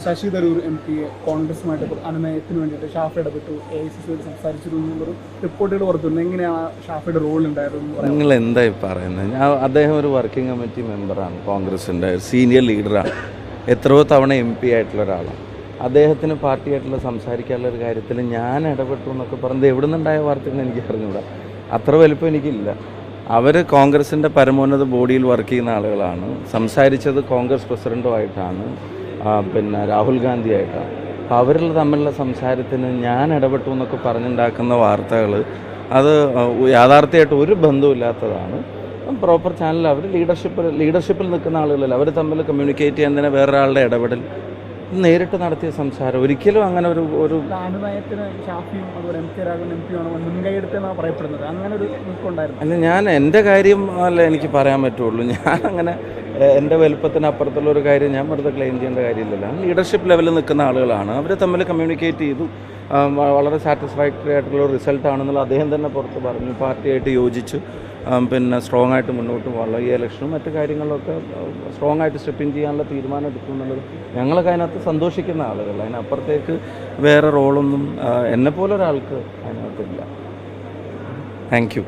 Sasi Tharoor MP കോൺഗ്രസുമായിട്ട് അനുനയത്തിന് വേണ്ടിയിട്ട് ഷാഫി ഇടപെട്ടു, AICC സംസാരിച്ചിരുന്നു എന്നുള്ളൊരു റിപ്പോർട്ടുകൾ പുറത്തുണ്ട്. എങ്ങനെയാണ് ഷാഫിയുടെ റോൾ ഉണ്ടായിരുന്നു? നിങ്ങൾ എന്തായി പറയുന്നത്? അദ്ദേഹം ഒരു വർക്കിംഗ് കമ്മിറ്റി മെമ്പറാണ്, കോൺഗ്രസിൻ്റെ സീനിയർ ലീഡറാണ്, എത്രയോ തവണ MP ആയിട്ടുള്ള ഒരാളാണ്. അദ്ദേഹത്തിന് പാർട്ടിയായിട്ടുള്ള സംസാരിക്കാനുള്ള ഒരു കാര്യത്തിൽ ഞാൻ ഇടപെട്ടു എന്നൊക്കെ പറഞ്ഞത് എവിടെ നിന്നുണ്ടായ വാർത്തകൾ എനിക്ക് അറിഞ്ഞൂടാ. അത്ര വലിപ്പം എനിക്കില്ല. അവർ കോൺഗ്രസിൻ്റെ പരമോന്നത ബോഡിയിൽ വർക്ക് ചെയ്യുന്ന ആളുകളാണ്. സംസാരിച്ചത് കോൺഗ്രസ് പ്രസിഡൻറ്റുമായിട്ടാണ്, പിന്നെ രാഹുൽ ഗാന്ധിയായിട്ടാണ്. അപ്പോൾ അവരുള്ള തമ്മിലുള്ള സംസാരത്തിന് ഞാൻ ഇടപെട്ടു എന്നൊക്കെ പറഞ്ഞുണ്ടാക്കുന്ന വാർത്തകൾ അത് യാഥാർത്ഥ്യമായിട്ട് ഒരു ബന്ധവുമില്ലാത്തതാണ്. പ്രോപ്പർ ചാനൽ അവർ ലീഡർഷിപ്പിൽ നിൽക്കുന്ന ആളുകളല്ല, അവർ തമ്മിൽ കമ്മ്യൂണിക്കേറ്റ് ചെയ്യാൻ തന്നെ വേറൊരാളുടെ ഇടപെടൽ നേരിട്ട് നടത്തിയ സംസാരം ഒരിക്കലും അങ്ങനെ ഒരു അനുനയത്തിന് ഷാഫിയും അതുപോലെ MP രാഘവൻ MP ആണ് മുൻകൈ എടുത്തെന്നാണ് പറയപ്പെടുന്നത്. അങ്ങനെ ഒരു നീക്കമുണ്ടായിരുന്നു. അല്ല, ഞാൻ എൻ്റെ കാര്യം അല്ല എനിക്ക് പറയാൻ പറ്റുള്ളൂ. ഞാൻ അങ്ങനെ എൻ്റെ വലുപ്പത്തിന് അപ്പുറത്തുള്ള ഒരു കാര്യം ഞാൻ വെറുതെ ക്ലെയിം ചെയ്യേണ്ട കാര്യമില്ലല്ലോ. ലീഡർഷിപ്പ് ലെവലിൽ നിൽക്കുന്ന ആളുകളാണ്, അവർ തമ്മിൽ കമ്മ്യൂണിക്കേറ്റ് ചെയ്തു. വളരെ സാറ്റിസ്ഫാക്ടറി ആയിട്ടുള്ള റിസൾട്ടാണെന്നുള്ള അദ്ദേഹം തന്നെ പുറത്ത് പറഞ്ഞു. പാർട്ടിയായിട്ട് യോജിച്ചു, പിന്നെ സ്ട്രോങ് ആയിട്ട് മുന്നോട്ട് പോകാനുള്ള ഈ ഇലക്ഷനും മറ്റു കാര്യങ്ങളിലൊക്കെ സ്ട്രോങ് ആയിട്ട് സ്റ്റെപ്പിൻ ചെയ്യാനുള്ള തീരുമാനം എടുക്കും എന്നുള്ളത് ഞങ്ങളൊക്കെ അതിനകത്ത് സന്തോഷിക്കുന്ന ആളുകൾ. അതിനപ്പുറത്തേക്ക് വേറെ റോളൊന്നും എന്നെപ്പോലെ ഒരാൾക്ക് അതിനകത്തില്ല. Thank you.